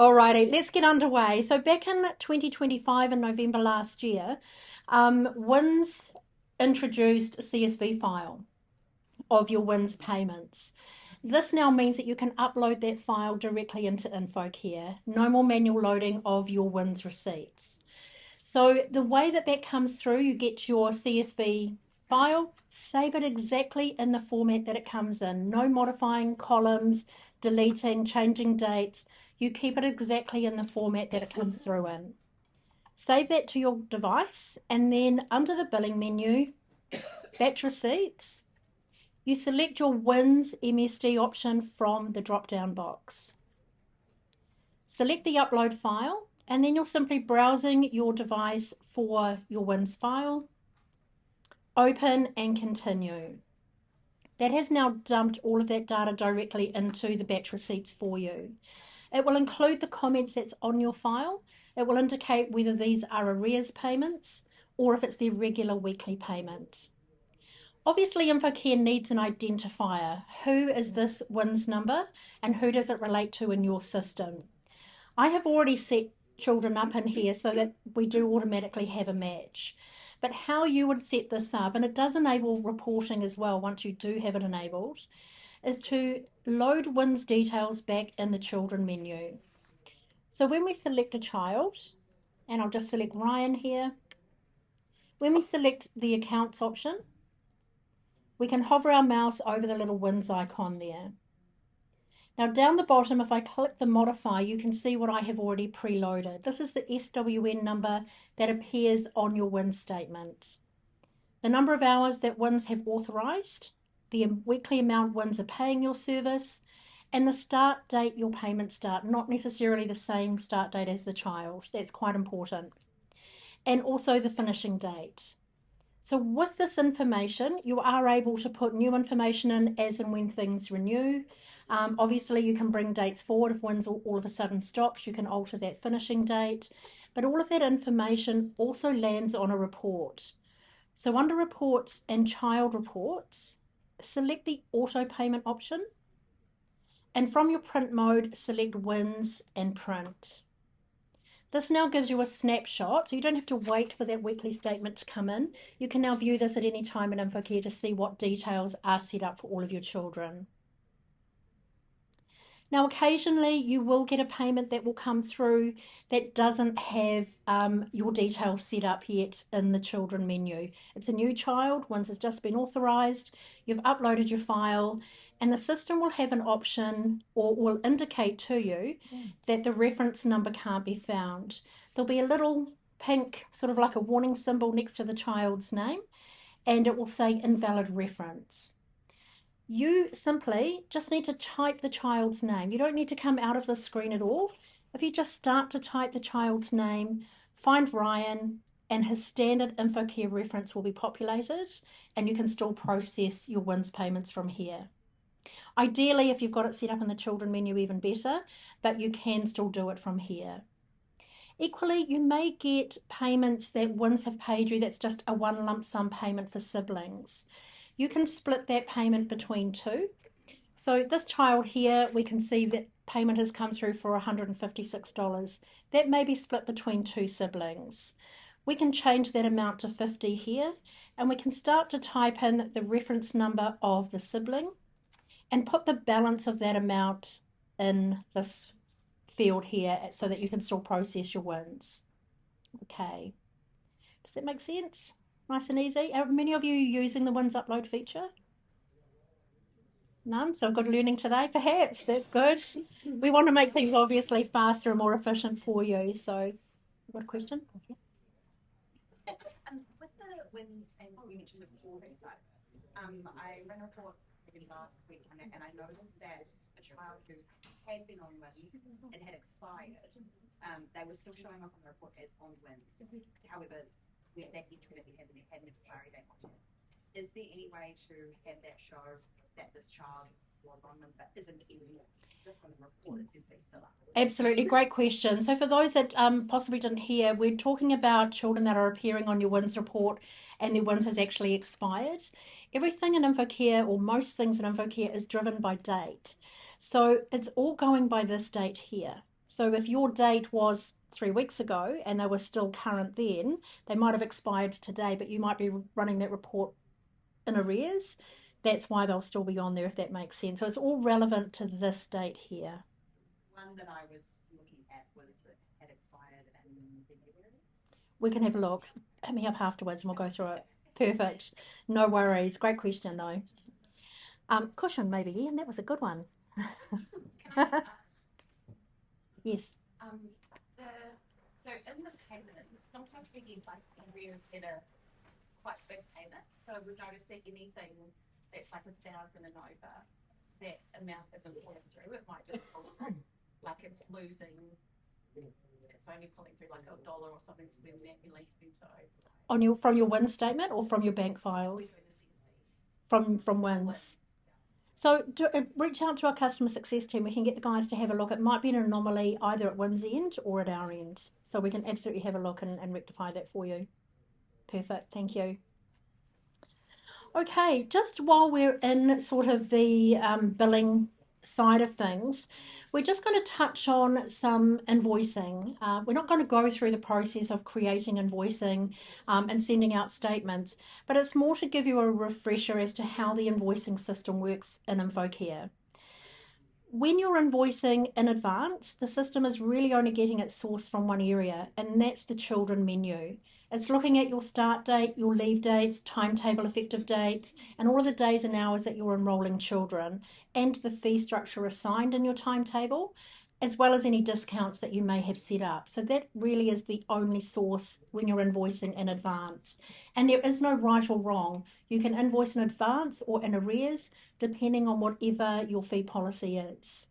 Alrighty, let's get underway. So back in 2025 in November last year, WINS introduced a CSV file of your WINS payments. This now means that you can upload that file directly into Infocare. No more manual loading of your WINS receipts. So the way that that comes through, you get your CSV file, save it exactly in the format that it comes in. No modifying columns, deleting, changing dates. You keep it exactly in the format that it comes through in. Save that to your device, and then under the billing menu, batch receipts, you select your WINS MSD option from the drop-down box. Select the upload file, and then you're simply browsing your device for your WINS file. Open and continue. That has now dumped all of that data directly into the batch receipts for you. It will include the comments that's on your file. It will indicate whether these are arrears payments or if it's their regular weekly payment. Obviously, Infocare needs an identifier. Who is this WINS number and who does it relate to in your system? I have already set children up in here so that we do automatically have a match. But how you would set this up, and it does enable reporting as well once you do have it enabled, is to load WINS details back in the children menu. So when we select a child, and I'll just select Ryan here, when we select the accounts option, we can hover our mouse over the little WINS icon there. Now down the bottom, if I click the modify, you can see what I have already preloaded. This is the SWN number that appears on your WINS statement. The number of hours that WINS have authorised, the weekly amount WINS are paying your service, and the start date your payments start, not necessarily the same start date as the child. That's quite important. And also the finishing date. So with this information, you are able to put new information in as and when things renew. Obviously, you can bring dates forward if WINS all of a sudden stops. You can alter that finishing date. But all of that information also lands on a report. So under Reports and Child Reports, select the Auto Payment option. And from your print mode, select WINS and Print. This now gives you a snapshot, so you don't have to wait for that weekly statement to come in. You can now view this at any time in Infocare to see what details are set up for all of your children. Now, occasionally you will get a payment that will come through that doesn't have your details set up yet in the children menu. It's a new child, once it's just been authorised, you've uploaded your file, and the system will have an option or will indicate to you that the reference number can't be found. There'll be a little pink, sort of like a warning symbol next to the child's name, and it will say invalid reference. You simply just need to type the child's name. You don't need to come out of the screen at all. If you just start to type the child's name, find Ryan, and his standard Infocare reference will be populated, and you can still process your WINS payments from here. Ideally, if you've got it set up in the children menu, even better, but you can still do it from here. Equally, you may get payments that WINS have paid you that's just a one lump sum payment for siblings. You can split that payment between two. So this child here, we can see that payment has come through for $156. That may be split between two siblings. We can change that amount to 50 here, and we can start to type in the reference number of the sibling and put the balance of that amount in this field here so that you can still process your WINS. Okay, does that make sense? Nice and easy. Are many of you using the WINS upload feature? None? So good learning today, perhaps. That's good. We want to make things obviously faster and more efficient for you. So, got a question? With the WINS and you mentioned the reporting side, I ran a report maybe last week and I noticed that a child who had been on WINS and had expired, they were still showing up on the report as on WINS. However, with that entry that we had an expiry date on it. Is there any way to have that show that this child was on WINS but isn't anymore? Just on the report, it says they still are. Absolutely, great question. So for those that possibly didn't hear, we're talking about children that are appearing on your WINS report and their WINS has actually expired. Everything in Infocare, or most things in Infocare, is driven by date. So it's all going by this date here. So if your date was 3 weeks ago and they were still current then, they might have expired today, but you might be running that report in arrears. That's why they'll still be on there, if that makes sense. So it's all relevant to this date here. One that I was looking at was that had expired in February. We can have a look. Hit me up afterwards and we'll go through it. Perfect. No worries. Great question though. Cushion maybe, Ian. That was a good one. Can I ask, Yes. the so in the payment, sometimes we get like arrears that are quite big payment. So we've noticed that anything that's like 1,000 and over, that amount isn't pulling through. It might just pull like it's losing. It's only pulling through like $1 or something. So we're manually having to override. On your from your WIN statement or from your bank We're files? doing the CSV. From WINs. So reach out to our customer success team. We can get the guys to have a look. It might be an anomaly either at WIN's end or at our end. So we can absolutely have a look and rectify that for you. Perfect. Thank you. Okay, just while we're in sort of the billing side of things, we're just going to touch on some invoicing. We're not going to go through the process of creating invoicing and sending out statements, but it's more to give you a refresher as to how the invoicing system works in Infocare. When you're invoicing in advance, the system is really only getting its source from one area, and that's the children menu. It's looking at your start date, your leave dates, timetable effective dates, and all of the days and hours that you're enrolling children, and the fee structure assigned in your timetable, as well as any discounts that you may have set up. So that really is the only source when you're invoicing in advance. And there is no right or wrong. You can invoice in advance or in arrears, depending on whatever your fee policy is.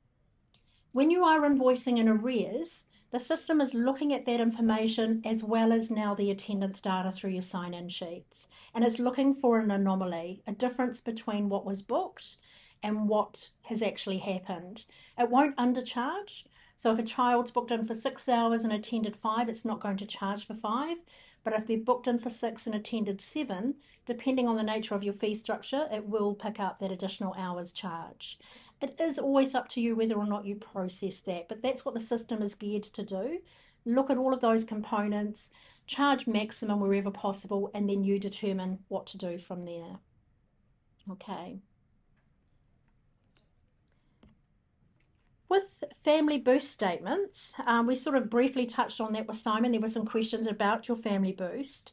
When you are invoicing in arrears, the system is looking at that information as well as now the attendance data through your sign-in sheets. And it's looking for an anomaly, a difference between what was booked and what has actually happened. It won't undercharge. So if a child's booked in for 6 hours and attended 5, it's not going to charge for 5. But if they're booked in for 6 and attended 7, depending on the nature of your fee structure, it will pick up that additional hours charge. It is always up to you whether or not you process that, but that's what the system is geared to do. Look at all of those components, charge maximum wherever possible, and then you determine what to do from there. Okay. With family boost statements, we sort of briefly touched on that with Simon. There were some questions about your family boost.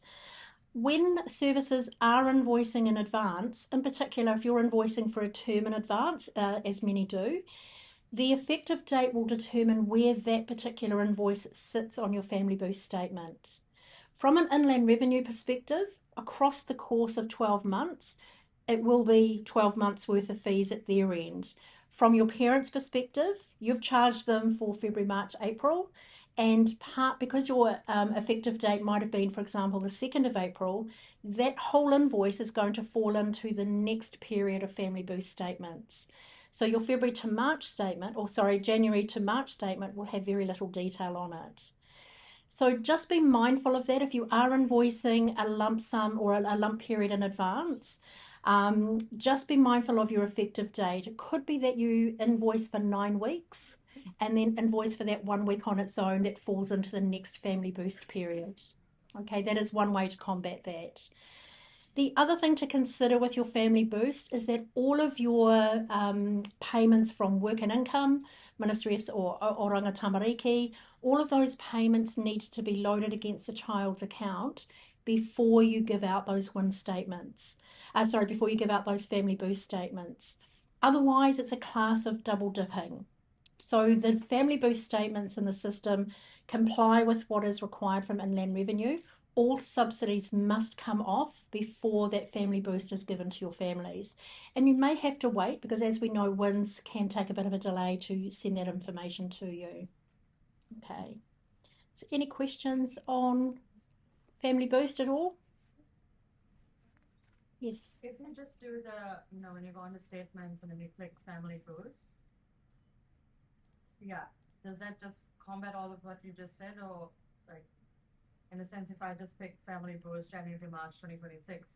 When services are invoicing in advance, in particular if you're invoicing for a term in advance, as many do, the effective date will determine where that particular invoice sits on your family boost statement. From an inland revenue perspective, across the course of 12 months, it will be 12 months worth of fees at their end. From your parents' perspective, you've charged them for February, March, April, and because your effective date might have been, for example, the 2nd of April, that whole invoice is going to fall into the next period of family boost statements. So your February to March statement, or sorry, January to March statement will have very little detail on it. So just be mindful of that if you are invoicing a lump sum or a lump period in advance. Just be mindful of your effective date. It could be that you invoice for 9 weeks and then invoice for that 1 week on its own that falls into the next family boost period. Okay, that is one way to combat that. The other thing to consider with your family boost is that all of your payments from work and income, Ministry or Oranga Tamariki, all of those payments need to be loaded against the child's account before you give out those WIN statements. Before you give out those family boost statements. Otherwise, it's a class of double dipping. So the family boost statements in the system comply with what is required from inland revenue. All subsidies must come off before that family boost is given to your families. And you may have to wait because, as we know, WINs can take a bit of a delay to send that information to you. Okay. So any questions on family boost at all? Yes. If you just do when you go on the statements and then you click family boost, yeah, does that just combat all of what you just said, or like, in a sense, if I just pick family boost January to March 2026,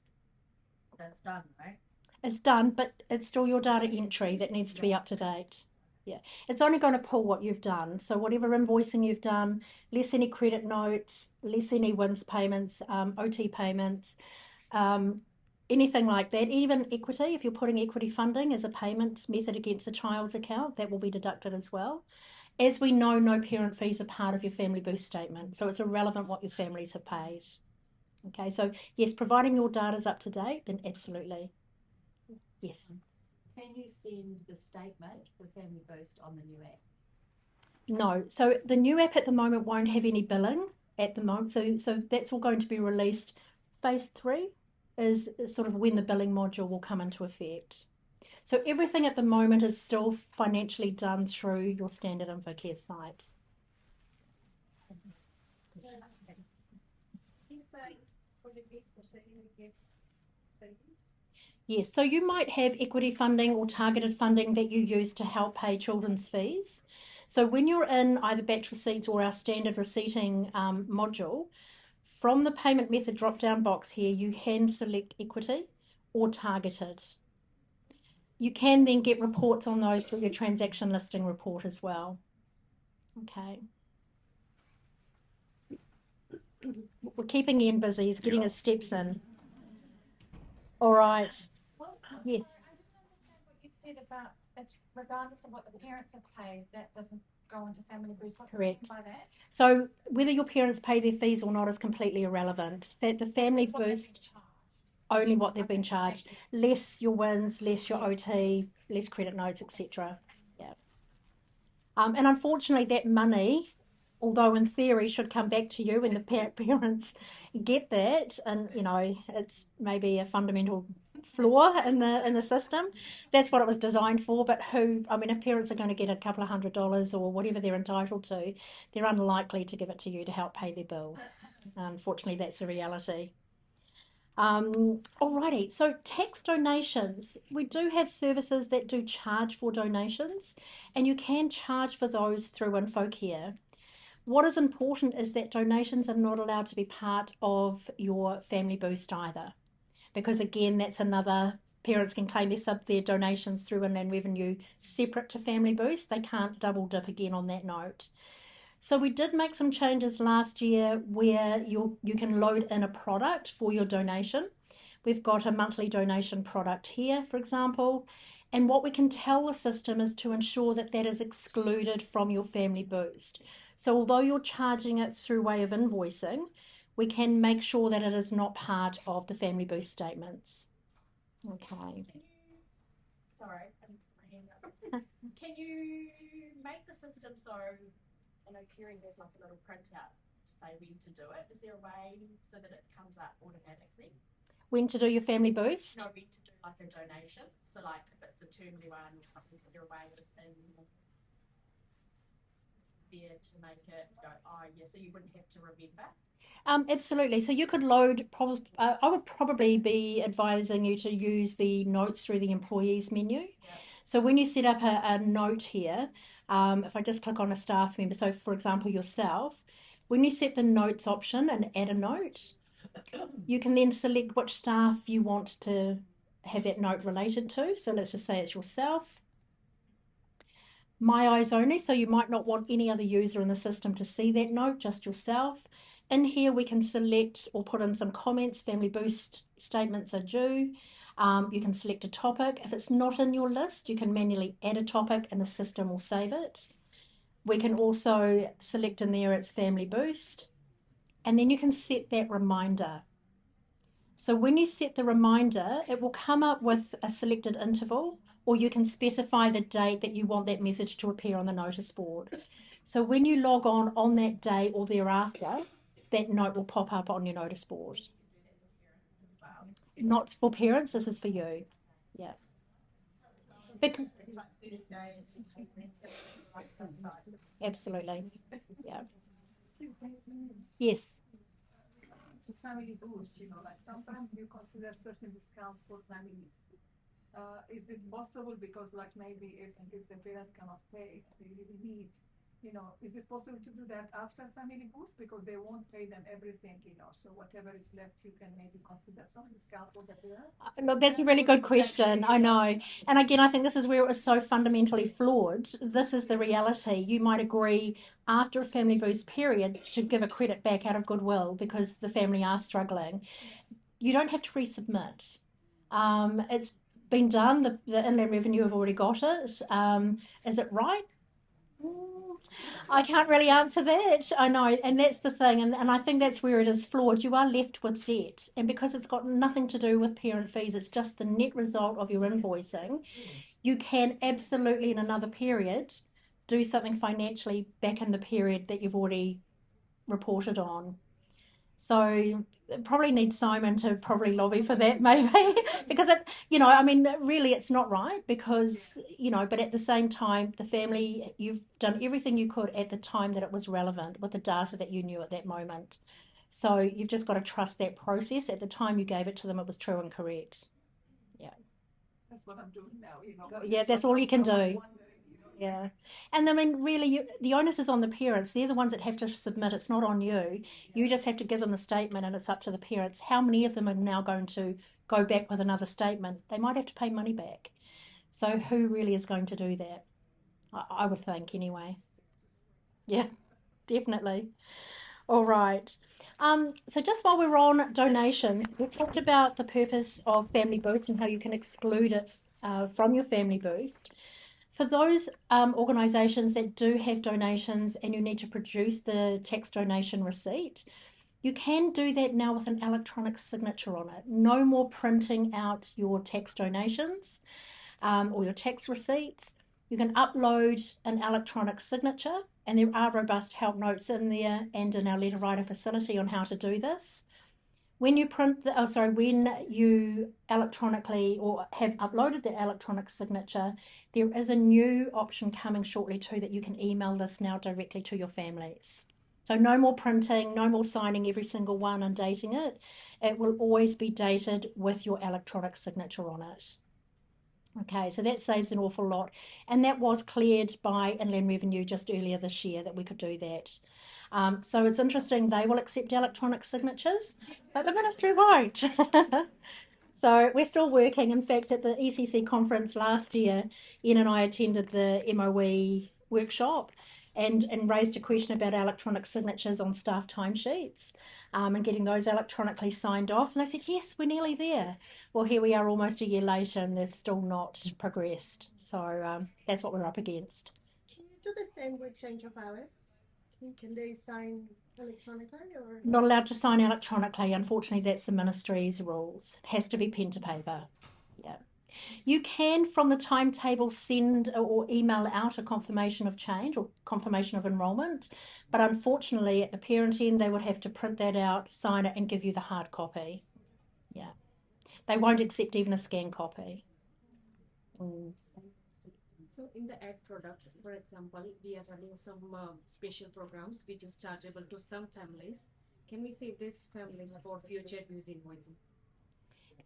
that's done, right? It's done, but it's still your data entry that needs to be up to date. It's only going to pull what you've done. So whatever invoicing you've done, less any credit notes, less any WINS payments, OT payments, um, anything like that. Even equity, if you're putting equity funding as a payment method against a child's account, that will be deducted as well. As we know, no parent fees are part of your family boost statement, so it's irrelevant what your families have paid. Okay, so yes, providing your data's up to date, then absolutely. Yes. Can you send the statement for Family Boost on the new app? No. So the new app at the moment won't have any billing at the moment. So that's all going to be released. Phase 3 is sort of when the billing module will come into effect. So everything at the moment is still financially done through your standard Infocare site. Yes, so you might have equity funding or targeted funding that you use to help pay children's fees. So when you're in either batch receipts or our standard receipting module, from the payment method drop-down box here, you can select equity or targeted. You can then get reports on those through your transaction listing report as well. Okay. We're keeping Ian busy. He's getting his steps in. All right. Yes. I didn't understand what you said about it's regardless of what the parents have paid, that doesn't go into family boost. What do you mean Correct. by that? So whether your parents pay their fees or not is completely irrelevant. The family What they've been boost, charged. only what they've Okay, been charged, thank you. less your WINS, less your Yes, OT, less credit notes, etc. Yeah. And unfortunately, that money, although in theory should come back to you when the parents get that, and you know it's maybe a fundamental flaw in the system. That's what it was designed for. But who? I mean, if parents are going to get a couple of $100 or whatever they're entitled to, they're unlikely to give it to you to help pay their bill. Unfortunately, that's the reality. Alrighty, so tax donations. We do have services that do charge for donations, and you can charge for those through Infocare. What is important is that donations are not allowed to be part of your family boost either, because again, that's another. Parents can claim their donations through inland revenue separate to family boost. They can't double dip again on that note. So we did make some changes last year where you can load in a product for your donation. We've got a monthly donation product here, for example, and what we can tell the system is to ensure that that is excluded from your family boost. So although you're charging it through way of invoicing, we can make sure that it is not part of the family boost statements. Okay. Sorry, can you make the system so, I know Kerry has like a little printout to say when to do it. Is there a way so that it comes up automatically? When to do your family boost? No, when to do like a donation. So like if it's a termly one or something, is there a way in there to make it go, oh yeah, so you wouldn't have to remember? Absolutely. So you could load, I would probably be advising you to use the notes through the employees menu. Yeah. So when you set up a note here, if I just click on a staff member, so for example, yourself, when you set the notes option and add a note, you can then select which staff you want to have that note related to. So let's just say it's yourself. My eyes only, so you might not want any other user in the system to see that note, just yourself. In here, we can select or put in some comments. Family boost statements are due. You can select a topic. If it's not in your list, you can manually add a topic and the system will save it. We can also select in there it's family boost. And then you can set that reminder. So when you set the reminder, it will come up with a selected interval, or you can specify the date that you want that message to appear on the notice board. So when you log on that day or thereafter, that note will pop up on your notice board. Not for parents, this is for you. Yeah. Absolutely. Yeah. Yes. Family boost, like sometimes you consider certain discounts for families. Is it possible because like maybe if the parents cannot pay, they really need is it possible to do that after family boost? Because they won't pay them everything, so whatever is left, you can maybe consider some discount for the parents. Look, that's a really good question. I know. And again, I think this is where it was so fundamentally flawed. This is the reality. You might agree after a family boost period to give a credit back out of goodwill because the family are struggling. You don't have to resubmit. It's been done. The Inland Revenue have already got it. Is it right? I can't really answer that. I know, and that's the thing, and I think that's where it is flawed. You are left with debt, and because it's got nothing to do with parent fees, it's just the net result of your invoicing. You can absolutely, in another period, do something financially back in the period that you've already reported on. So probably need Simon to probably lobby for that maybe because I mean really it's not right because but at the same time the family you've done everything you could at the time that it was relevant with the data that you knew at that moment. So you've just got to trust that process. At the time you gave it to them it was true and correct. Yeah. That's what I'm doing now, Yeah, that's all you can do. Yeah. And I mean, really, the onus is on the parents. They're the ones that have to submit. It's not on you. You just have to give them a statement, and it's up to the parents. How many of them are now going to go back with another statement? They might have to pay money back. So, who really is going to do that? I would think, anyway. Yeah, definitely. All right. So, just while we're on donations, we've talked about the purpose of Family Boost and how you can exclude it from your Family Boost. For those organisations that do have donations and you need to produce the tax donation receipt, you can do that now with an electronic signature on it. No more printing out your tax donations or your tax receipts. You can upload an electronic signature, and there are robust help notes in there and in our letter writer facility on how to do this. When you when you electronically or have uploaded the electronic signature, there is a new option coming shortly too that you can email this now directly to your families. So no more printing, no more signing every single one and dating it. It will always be dated with your electronic signature on it. Okay, so that saves an awful lot. And that was cleared by Inland Revenue just earlier this year that we could do that. So it's interesting, they will accept electronic signatures, but the ministry won't. So we're still working. In fact, at the ECC conference last year, Ian and I attended the MOE workshop and raised a question about electronic signatures on staff timesheets and getting those electronically signed off. And they said, yes, we're nearly there. Well, here we are almost a year later and they've still not progressed. So that's what we're up against. Can you do the same with change of hours? Can they sign electronically or? Not allowed to sign electronically. Unfortunately, that's the ministry's rules. It has to be pen to paper. Yeah. You can, from the timetable, send or email out a confirmation of change or confirmation of enrolment, but unfortunately, at the parent end, they would have to print that out, sign it, and give you the hard copy. Yeah. They won't accept even a scan copy. Mm. So in the ad product, for example, we are running some special programs which is chargeable to some families. Can we save these families for future use invoicing?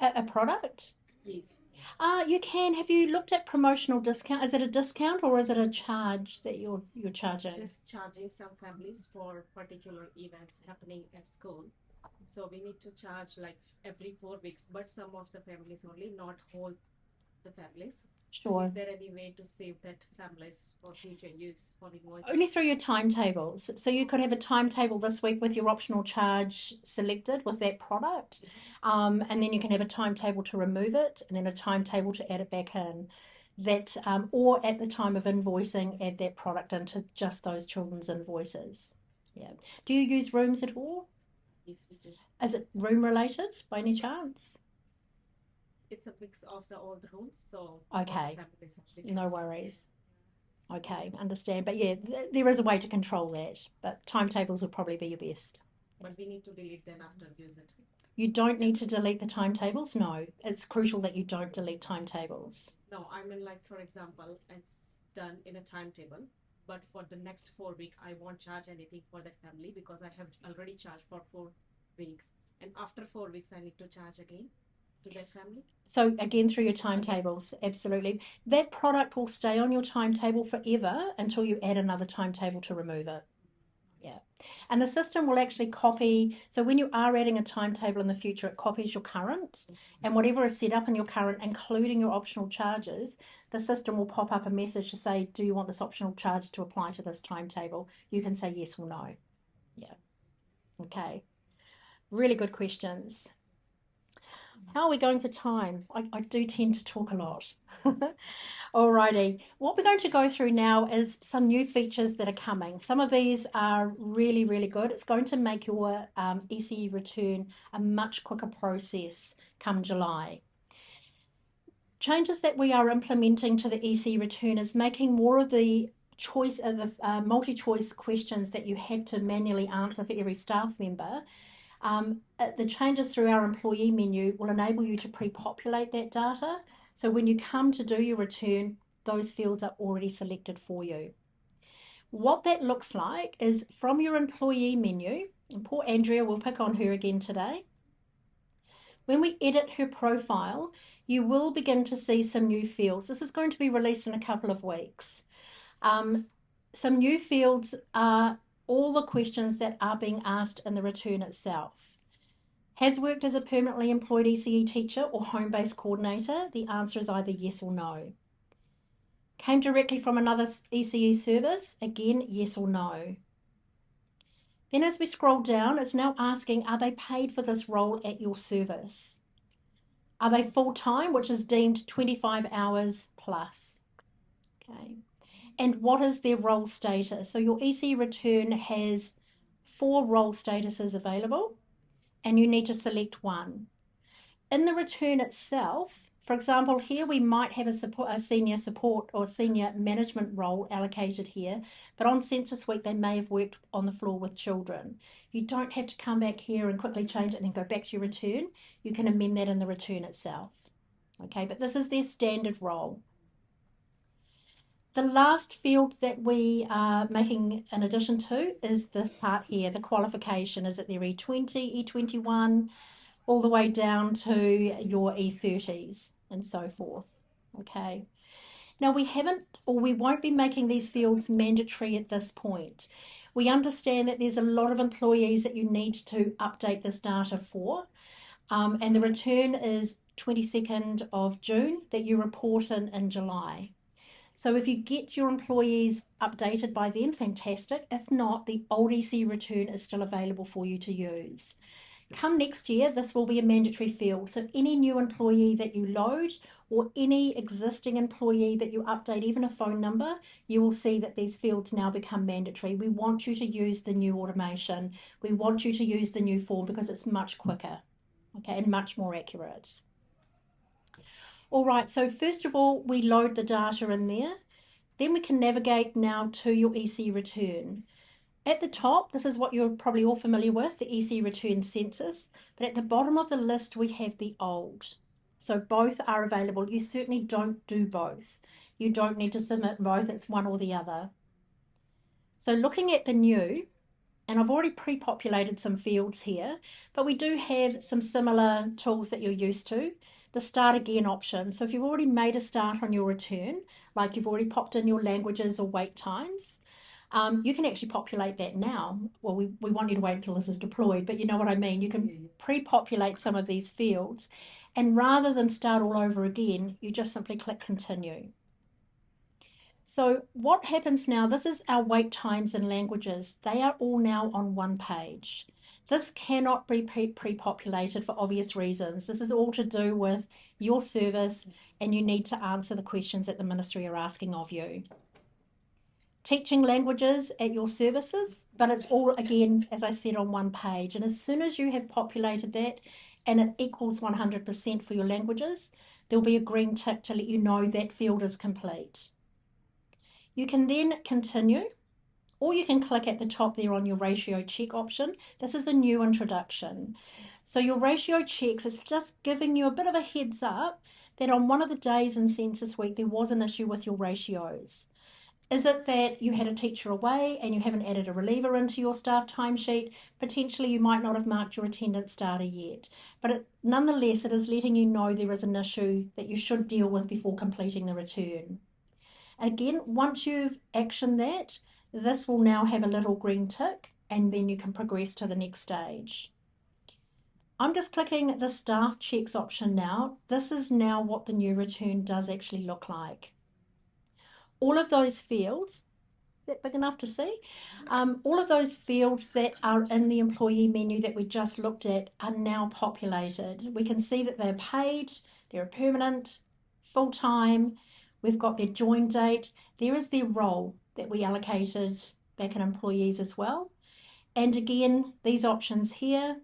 A product? Yes. You can. Have you looked at promotional discount? Is it a discount or is it a charge that you're charging? Just charging some families for particular events happening at school. So we need to charge like every 4 weeks, but some of the families only, not whole the families. Sure. Is there any way to save that families for future use for invoicing? Only through your timetables. So you could have a timetable this week with your optional charge selected with that product, and then you can have a timetable to remove it, and then a timetable to add it back in. That or at the time of invoicing, add that product into just those children's invoices. Yeah. Do you use rooms at all? Yes, we do. Is it room related by any chance? It's a mix of the old rooms, so Okay. families actually No can- worries. Okay, understand. But yeah, there is a way to control that. But timetables would probably be your best. But we need to delete them after use it. You don't need to delete the timetables. No, it's crucial that you don't delete timetables. No, I mean like for example, it's done in a timetable, but for the next 4 weeks, I won't charge anything for that family because I have already charged for 4 weeks, and after 4 weeks, I need to charge again. to that family? So again, through your timetables, absolutely. That product will stay on your timetable forever until you add another timetable to remove it. Yeah. And the system will actually copy. So when you are adding a timetable in the future, it copies your current, and whatever is set up in your current, including your optional charges, the system will pop up a message to say, do you want this optional charge to apply to this timetable? You can say yes or no. Yeah. Okay. Really good questions. How are we going for time? I do tend to talk a lot. Alrighty, what we're going to go through now is some new features that are coming. Some of these are really, really good. It's going to make your ECE return a much quicker process come July. Changes that we are implementing to the ECE return is making more of the choice of the multi-choice questions that you had to manually answer for every staff member. The changes through our employee menu will enable you to pre-populate that data. So when you come to do your return, those fields are already selected for you. What that looks like is from your employee menu, and poor Andrea, we'll pick on her again today. When we edit her profile, you will begin to see some new fields. This is going to be released in a couple of weeks. Some new fields are all the questions that are being asked in the return itself. Has worked as a permanently employed ECE teacher or home-based coordinator? The answer is either yes or no. Came directly from another ECE service? Again, yes or no. Then as we scroll down, it's now asking, are they paid for this role at your service? Are they full-time, which is deemed 25 hours plus? Okay. And what is their role status? So your ECE return has 4 role statuses available, and you need to select one. In the return itself, for example, here we might have a senior support or senior management role allocated here, but on Census Week they may have worked on the floor with children. You don't have to come back here and quickly change it and then go back to your return. You can amend that in the return itself. Okay, but this is their standard role. The last field that we are making an addition to is this part here, the qualification. Is it their E20, E21, all the way down to your E30s and so forth. Okay. Now we won't be making these fields mandatory at this point. We understand that there's a lot of employees that you need to update this data for, and the return is 22nd of June that you report in July. So if you get your employees updated by then, fantastic. If not, the old EC return is still available for you to use. Come next year, this will be a mandatory field. So any new employee that you load or any existing employee that you update, even a phone number, you will see that these fields now become mandatory. We want you to use the new automation. We want you to use the new form because it's much quicker, okay, and much more accurate. All right, so first of all, we load the data in there. Then we can navigate now to your EC return. At the top, this is what you're probably all familiar with, the EC return census. But at the bottom of the list, we have the old. So both are available. You certainly don't do both. You don't need to submit both. It's one or the other. So looking at the new, and I've already pre-populated some fields here, but we do have some similar tools that you're used to. The start again option. So if you've already made a start on your return, like you've already popped in your languages or wait times, you can actually populate that now. Well, we want you to wait until this is deployed, but you know what I mean. You can pre-populate some of these fields, and rather than start all over again, you just simply click continue. So what happens now, this is our wait times and languages. They are all now on one page. This cannot be pre-populated for obvious reasons. This is all to do with your service, and you need to answer the questions that the ministry are asking of you. Teaching languages at your services, but it's all, again, as I said, on one page. And as soon as you have populated that and it equals 100% for your languages, there'll be a green tick to let you know that field is complete. You can then continue, or you can click at the top there on your ratio check option. This is a new introduction. So your ratio checks, it's just giving you a bit of a heads up that on one of the days in Census Week, there was an issue with your ratios. Is it that you had a teacher away and you haven't added a reliever into your staff timesheet? Potentially you might not have marked your attendance data yet, but nonetheless it is letting you know there is an issue that you should deal with before completing the return. Again, once you've actioned that, this will now have a little green tick and then you can progress to the next stage. I'm just clicking the staff checks option now. This is now what the new return does actually look like. All of those fields, is that big enough to see? All of those fields that are in the employee menu that we just looked at are now populated. We can see that they're paid, they're permanent, full-time, we've got their join date, there is their role that we allocated back in employees as well. And again, these options here,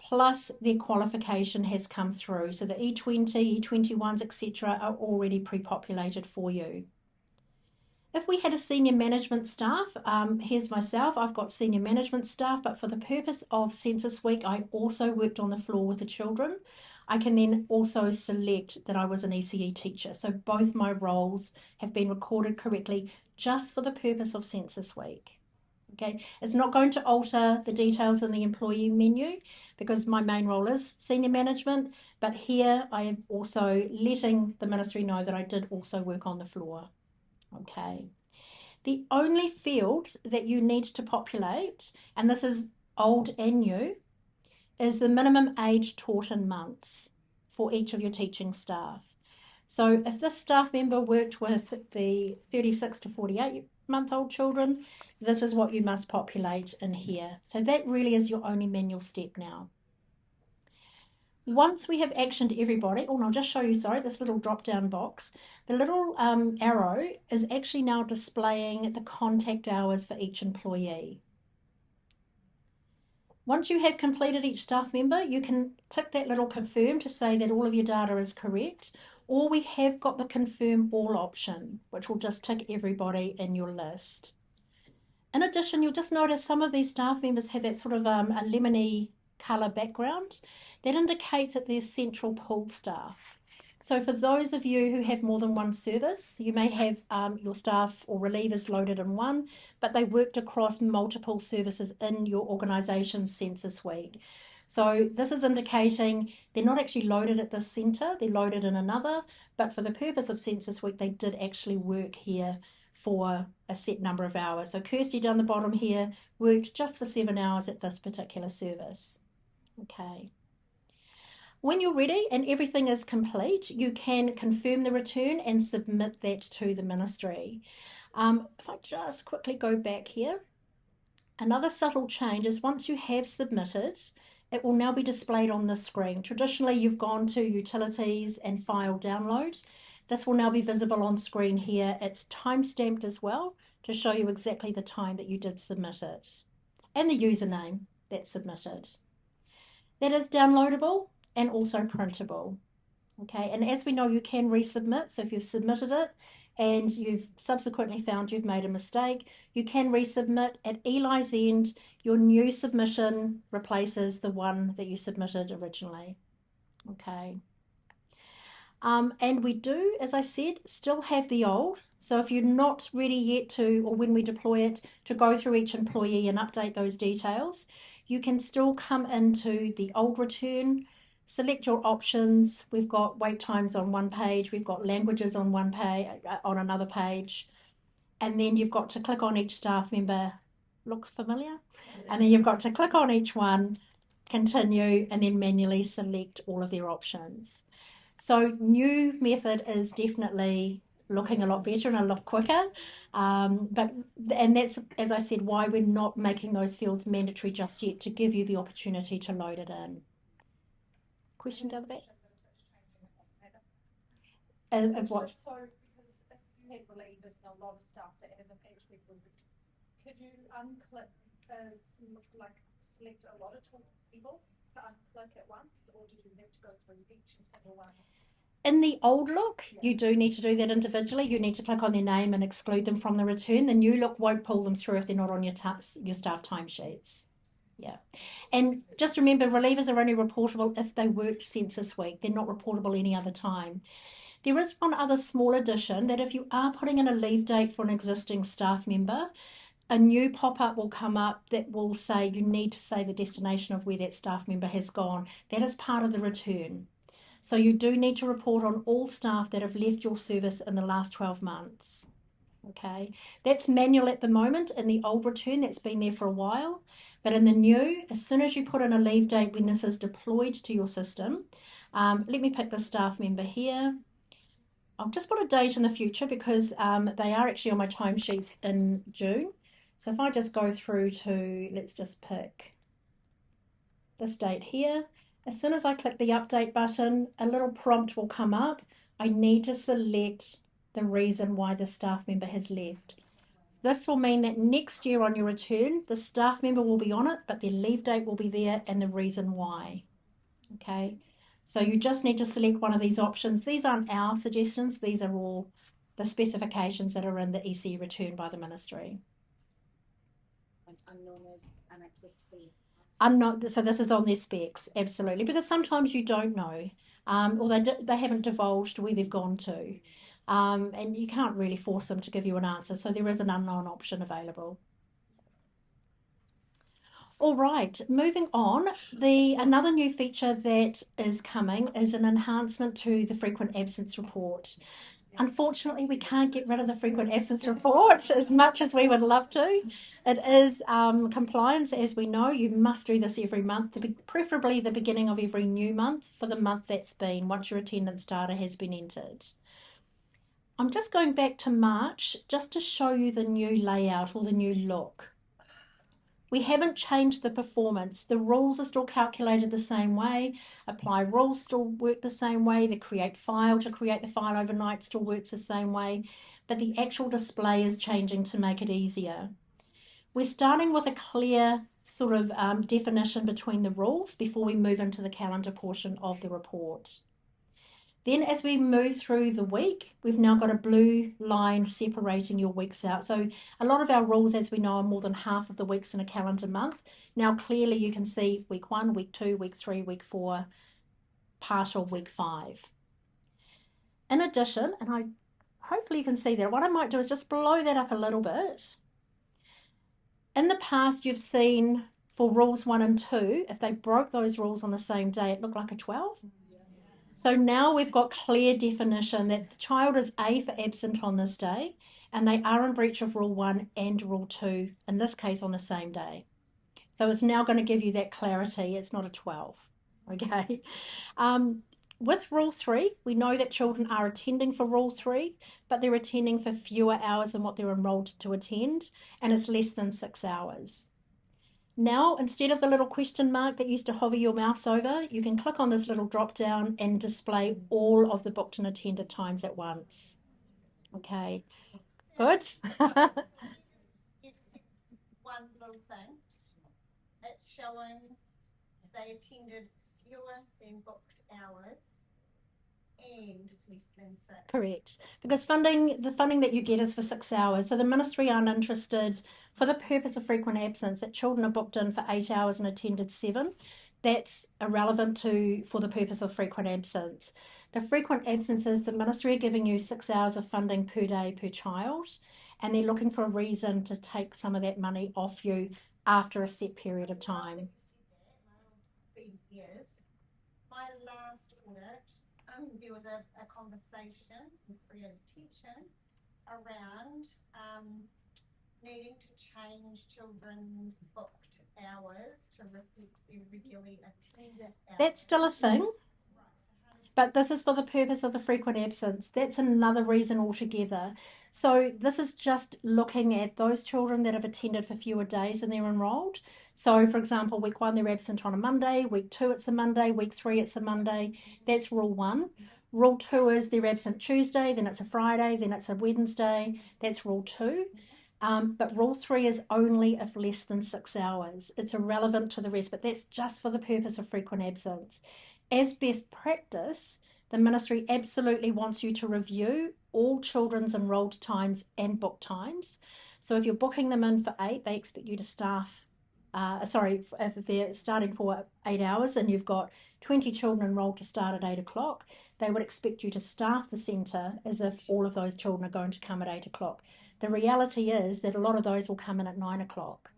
plus their qualification has come through. So the E20, E21s, etc. are already pre-populated for you. If we had a senior management staff, here's myself, I've got senior management staff, but for the purpose of Census Week, I also worked on the floor with the children. I can then also select that I was an ECE teacher. So both my roles have been recorded correctly just for the purpose of Census Week. Okay, it's not going to alter the details in the employee menu because my main role is senior management, but here I am also letting the ministry know that I did also work on the floor. Okay. The only fields that you need to populate, and this is old and new, is the minimum age taught in months for each of your teaching staff. So if this staff member worked with the 36 to 48-month-old children, this is what you must populate in here. So that really is your only manual step now. Once we have actioned everybody, and I'll just show you, sorry, this little drop-down box. The little arrow is actually now displaying the contact hours for each employee. Once you have completed each staff member, you can tick that little confirm to say that all of your data is correct, or we have got the confirm all option, which will just tick everybody in your list. In addition, you'll just notice some of these staff members have that sort of a lemony colour background. That indicates that they're central pool staff. So for those of you who have more than one service, you may have your staff or relievers loaded in one, but they worked across multiple services in your organisation's census week. So this is indicating they're not actually loaded at this centre, they're loaded in another, but for the purpose of census week, they did actually work here for a set number of hours. So Kirsty down the bottom here worked just for 7 hours at this particular service. Okay. When you're ready and everything is complete, you can confirm the return and submit that to the ministry. If I just quickly go back here, another subtle change is once you have submitted, it will now be displayed on the screen. Traditionally, you've gone to Utilities and File Download. This will now be visible on screen here. It's time-stamped as well to show you exactly the time that you did submit it and the username that's submitted. That is downloadable and also printable. Okay, and as we know, you can resubmit. So if you've submitted it and you've subsequently found you've made a mistake, you can resubmit. At Eli's end, your new submission replaces the one that you submitted originally. Okay. And we do, as I said, still have the old. So if you're not ready yet to, or when we deploy it, to go through each employee and update those details, you can still come into the old return, select your options. We've got wait times on one page, we've got languages on one page, on another page, and then you've got to click on each staff member. Looks familiar? And then you've got to click on each one, continue, and then manually select all of their options. So new method is definitely looking a lot better and a lot quicker. And that's, as I said, why we're not making those fields mandatory just yet, to give you the opportunity to load it in. Question down the back? Of what? So, because if you had relievers and a lot of staff that haven't actually moved, could you unclick, like select a lot of people to unclick at once, or did you have to go through each and single one? In the old look, you do need to do that individually. You need to click on their name and exclude them from the return. The new look won't pull them through if they're not on your staff timesheets. Yeah. And just remember, relievers are only reportable if they worked census week. They're not reportable any other time. There is one other small addition, that if you are putting in a leave date for an existing staff member, a new pop-up will come up that will say you need to say the destination of where that staff member has gone. That is part of the return. So you do need to report on all staff that have left your service in the last 12 months. Okay, that's manual at the moment. In the old return, that's been there for a while. But in the new, as soon as you put in a leave date when this is deployed to your system, let me pick the staff member here. I'll just put a date in the future because they are actually on my timesheets in June. So if I just go through to, let's just pick this date here. As soon as I click the update button, a little prompt will come up. I need to select the reason why the staff member has left. This will mean that next year on your return, the staff member will be on it, but their leave date will be there and the reason why. Okay, so you just need to select one of these options. These aren't our suggestions, these are all the specifications that are in the ECE return by the ministry. And unknown as unacceptable. Unknown, so this is on their specs, absolutely, because sometimes you don't know, or they haven't divulged where they've gone to, and you can't really force them to give you an answer, so there is an unknown option available. All right, moving on, another new feature that is coming is an enhancement to the frequent absence report. Unfortunately, we can't get rid of the frequent absence report as much as we would love to. It is compliance, as we know. You must do this every month, preferably the beginning of every new month for the month that's been, once your attendance data has been entered. I'm just going back to March just to show you the new layout or the new look. We haven't changed the performance. The rules are still calculated the same way. Apply rules still work the same way. The create file to create the file overnight still works the same way. But the actual display is changing to make it easier. We're starting with a clear sort of definition between the rules before we move into the calendar portion of the report. Then as we move through the week, we've now got a blue line separating your weeks out. So a lot of our rules, as we know, are more than half of the weeks in a calendar month. Now clearly you can see week 1, week 2, week 3, week 4, partial week 5. In addition, and hopefully you can see that, what I might do is just blow that up a little bit. In the past, you've seen for rules 1 and 2, if they broke those rules on the same day, it looked like a 12. So now we've got clear definition that the child is A for absent on this day, and they are in breach of Rule 1 and Rule 2, in this case on the same day. So it's now going to give you that clarity. It's not a 12, okay? With Rule 3, we know that children are attending for Rule 3, but they're attending for fewer hours than what they're enrolled to attend, and it's less than 6 hours. Now, instead of the little question mark that used to hover your mouse over, you can click on this little drop down and display all of the booked and attended times at once. Okay, good. It's one little thing. It's showing they attended fewer than booked hours and less than 6. Correct, because the funding that you get is for 6 hours. So the ministry aren't interested, for the purpose of frequent absence, that children are booked in for 8 hours and attended 7. That's irrelevant for the purpose of frequent absence. The frequent absences, the ministry are giving you 6 hours of funding per day per child, and they're looking for a reason to take some of that money off you after a set period of time. My last audit, there was a conversation, some creative tension around needing to change children's booked hours to reflect their regularly attended hours. That's still a thing. But this is for the purpose of the frequent absence. That's another reason altogether. So this is just looking at those children that have attended for fewer days than they're enrolled. So for example, week 1, they're absent on a Monday, week 2, it's a Monday, week 3, it's a Monday. That's Rule 1. Rule 2 is they're absent Tuesday, then it's a Friday, then it's a Wednesday. That's Rule 2. But Rule 3 is only if less than 6 hours. It's irrelevant to the rest, but that's just for the purpose of frequent absence. As best practice, the ministry absolutely wants you to review all children's enrolled times and book times. So if you're booking them in for 8, they expect you to staff if they're starting for 8 hours and you've got 20 children enrolled to start at 8 o'clock, they would expect you to staff the centre as if all of those children are going to come at 8 o'clock. The reality is that a lot of those will come in at 9 o'clock.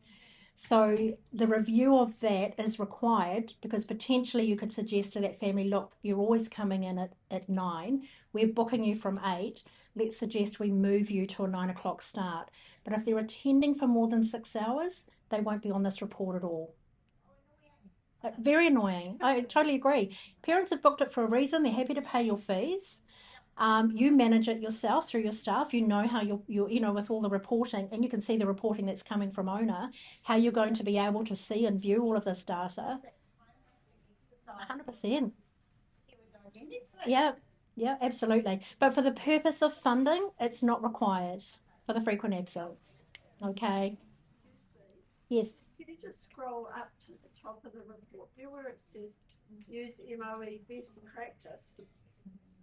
So the review of that is required because potentially you could suggest to that family, look, you're always coming in at 9, we're booking you from 8, let's suggest we move you to a 9 o'clock start. But if they're attending for more than 6 hours, they won't be on this report at all. Very annoying. I totally agree. Parents have booked it for a reason. They're happy to pay your fees. You manage it yourself through your staff. You know how you're with all the reporting, and you can see the reporting that's coming from owner, how you're going to be able to see and view all of this data. 100%. Yeah, yeah, absolutely. But for the purpose of funding, it's not required for the frequent absence. Okay. Yes. Can you just scroll up to the top of the report there where it says use MOE best practice?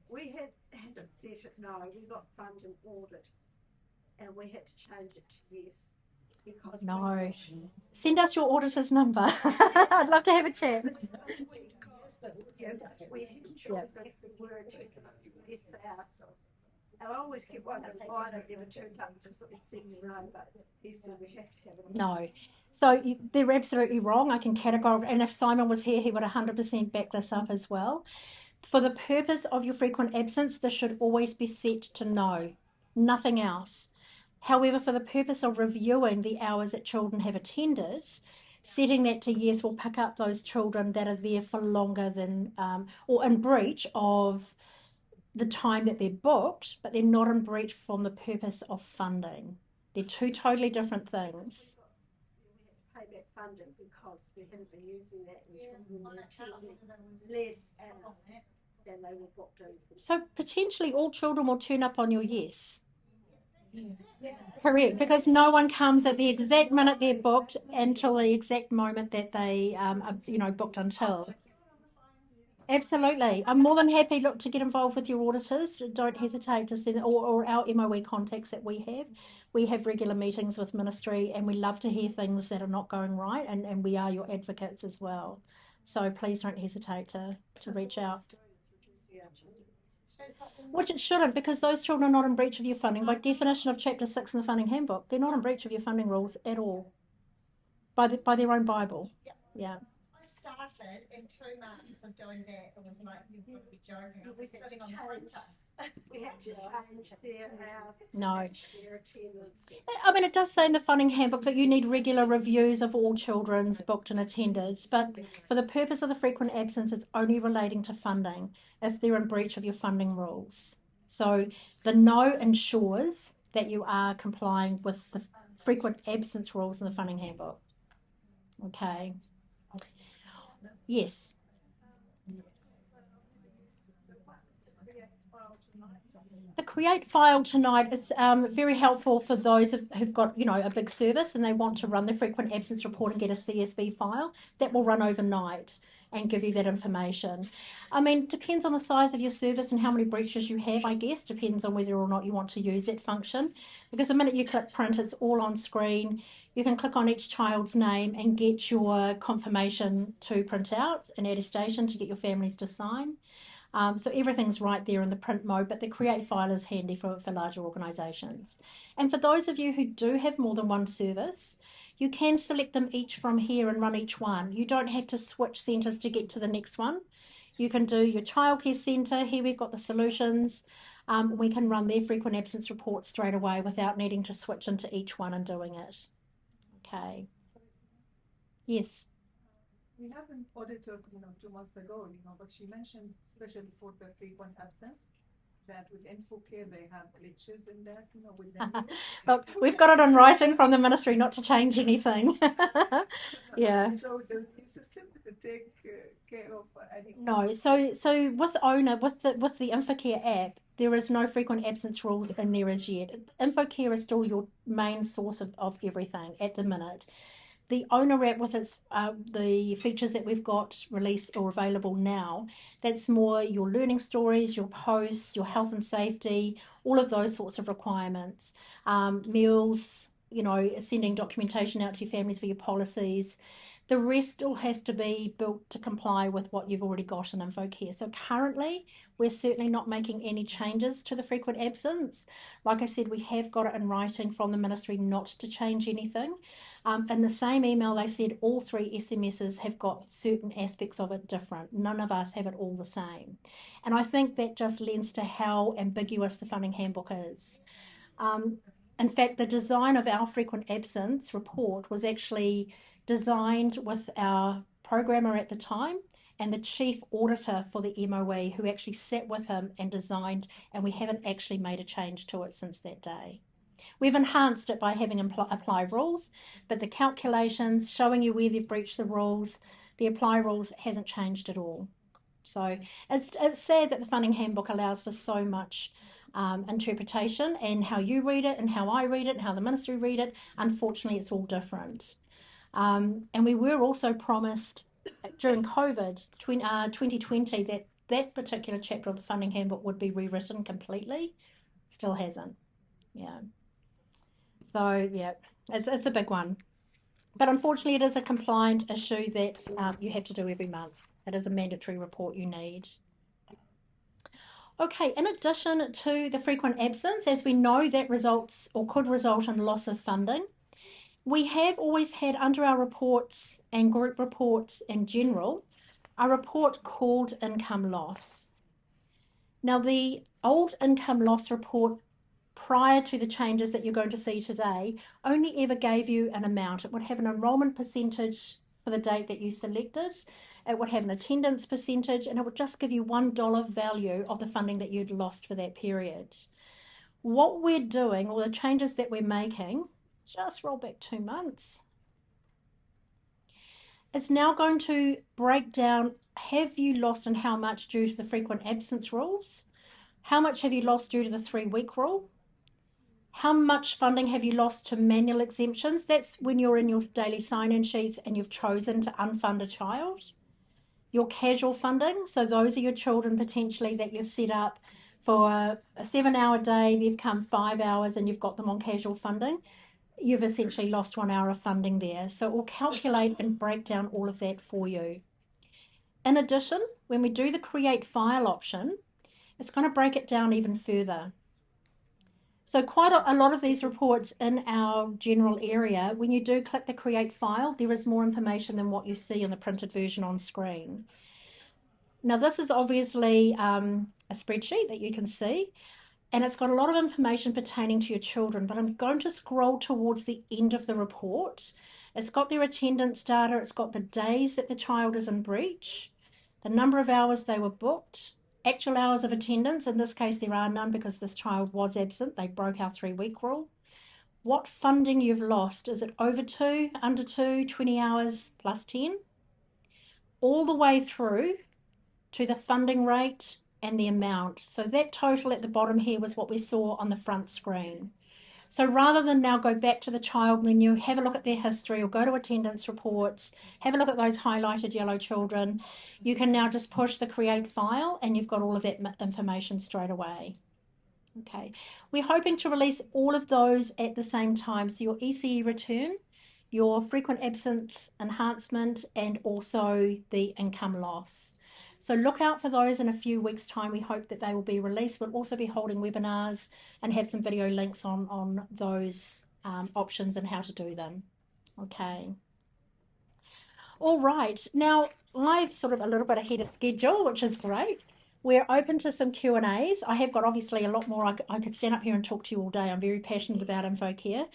We had a set it no, we got fund and audit and we had to change it to yes. Because No. Send us your auditor's number. I'd love to have a chat. we had children who were taken yes so. And I always keep wondering why they never turned up to sort of see no, but he said we have to have it. No. So they're absolutely wrong. I can categorically, and if Simon was here, he would 100% back this up as well. For the purpose of your frequent absence, this should always be set to no, nothing else. However, for the purpose of reviewing the hours that children have attended, setting that to yes will pick up those children that are there for longer than, or in breach of the time that they're booked, but they're not in breach from the purpose of funding. They're two totally different things. We had to pay back funding because we hadn't been using that and we were attending less hours than they were booked in. So potentially all children will turn up on your yes. Correct, because no one comes at the exact minute they're booked until the exact moment that they are booked until. Absolutely. I'm more than happy to get involved with your auditors. Don't hesitate to send or our MOE contacts that we have. We have regular meetings with ministry and we love to hear things that are not going right and we are your advocates as well. So please don't hesitate to reach out. Which it shouldn't, because those children are not in breach of your funding. By definition of Chapter 6 in the funding handbook, they're not in breach of your funding rules at all. By their own Bible. Yeah. I started in 2 months of doing that. It was like, you've got to be joking. I was sitting on the printer. We had to change their hours to No. match their attendance. I mean, it does say in the funding handbook that you need regular reviews of all children's booked and attended, but for the purpose of the frequent absence, it's only relating to funding if they're in breach of your funding rules. So the no ensures that you are complying with the frequent absence rules in the funding handbook. Okay. Yes. The create file tonight is very helpful for those who've got a big service and they want to run the frequent absence report and get a CSV file. That will run overnight and give you that information. I mean, depends on the size of your service and how many breaches you have, I guess. Depends on whether or not you want to use that function. Because the minute you click print, it's all on screen. You can click on each child's name and get your confirmation to print out, an attestation to get your families to sign. So everything's right there in the print mode, but the create file is handy for larger organisations. And for those of you who do have more than one service, you can select them each from here and run each one. You don't have to switch centres to get to the next one. You can do your childcare centre. Here we've got the solutions. We can run their frequent absence report straight away without needing to switch into each one and doing it. Okay. Yes. We have an auditor, 2 months ago, but she mentioned, especially for the frequent absence, that with Infocare they have glitches in that, with them. Look, we've got it in writing from the ministry not to change anything. Yeah. So the new system to take care of any. No, so with owner with the Infocare app, there is no frequent absence rules in there as yet. Infocare is still your main source of everything at the minute. The owner app with its the features that we've got released or available now, that's more your learning stories, your posts, your health and safety, all of those sorts of requirements, meals, sending documentation out to your families for your policies. The rest still has to be built to comply with what you've already got in Infocare. So currently, we're certainly not making any changes to the frequent absence. Like I said, we have got it in writing from the ministry not to change anything. In the same email, they said all 3 SMSs have got certain aspects of it different. None of us have it all the same. And I think that just lends to how ambiguous the funding handbook is. In fact, the design of our frequent absence report was actually designed with our programmer at the time and the chief auditor for the MOE, who actually sat with him and designed, and we haven't actually made a change to it since that day. We've enhanced it by having apply rules, but the calculations showing you where they've breached the rules, the apply rules hasn't changed at all. So it's sad that the funding handbook allows for so much interpretation, and how you read it and how I read it and how the ministry read it. Unfortunately, it's all different. And we were also promised during COVID 2020 that particular chapter of the funding handbook would be rewritten completely. Still hasn't. Yeah. So yeah, it's a big one. But unfortunately, it is a compliant issue that you have to do every month. It is a mandatory report you need. Okay, in addition to the frequent absence, as we know that results or could result in loss of funding, we have always had under our reports and group reports in general, a report called income loss. Now, the old income loss report prior to the changes that you're going to see today only ever gave you an amount. It would have an enrolment percentage for the date that you selected. It would have an attendance percentage, and it would just give you $1 value of the funding that you'd lost for that period. What we're doing, or the changes that we're making, just roll back 2 months. It's now going to break down, have you lost and how much due to the frequent absence rules? How much have you lost due to the 3-week rule? How much funding have you lost to manual exemptions? That's when you're in your daily sign-in sheets and you've chosen to unfund a child. Your casual funding, so those are your children potentially that you've set up for a 7-hour day, they've come 5 hours and you've got them on casual funding. You've essentially lost 1 hour of funding there. So it will calculate and break down all of that for you. In addition, when we do the create file option, it's going to break it down even further. So quite a lot of these reports in our general area, when you do click the create file, there is more information than what you see in the printed version on screen. Now this is obviously a spreadsheet that you can see, and it's got a lot of information pertaining to your children, but I'm going to scroll towards the end of the report. It's got their attendance data, it's got the days that the child is in breach, the number of hours they were booked, actual hours of attendance. In this case, there are none because this child was absent. They broke our 3-week rule. What funding you've lost. Is it over 2, under 2, 20 hours plus 10? All the way through to the funding rate and the amount. So that total at the bottom here was what we saw on the front screen. So rather than now go back to the child menu, have a look at their history, or go to attendance reports, have a look at those highlighted yellow children, you can now just push the create file and you've got all of that information straight away. Okay, we're hoping to release all of those at the same time. So your ECE return, your frequent absence enhancement, and also the income loss. So look out for those in a few weeks' time. We hope that they will be released. We'll also be holding webinars and have some video links on those options and how to do them. Okay. All right. Now, I've sort of a little bit ahead of schedule, which is great. We're open to some Q&As. I have got obviously a lot more. I could stand up here and talk to you all day. I'm very passionate about Infocare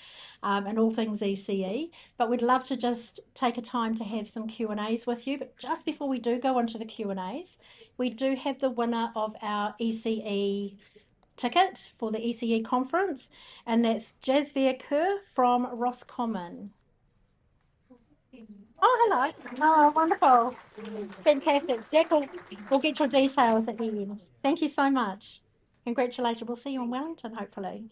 and all things ECE, but we'd love to just take a time to have some Q&As with you. But just before we do go into the Q&As, we do have the winner of our ECE ticket for the ECE conference, and that's Jasvia Kerr from Roscommon. Oh, hello. Oh, wonderful. Fantastic. Jack will get your details at the end. Thank you so much. Congratulations. We'll see you in Wellington, hopefully.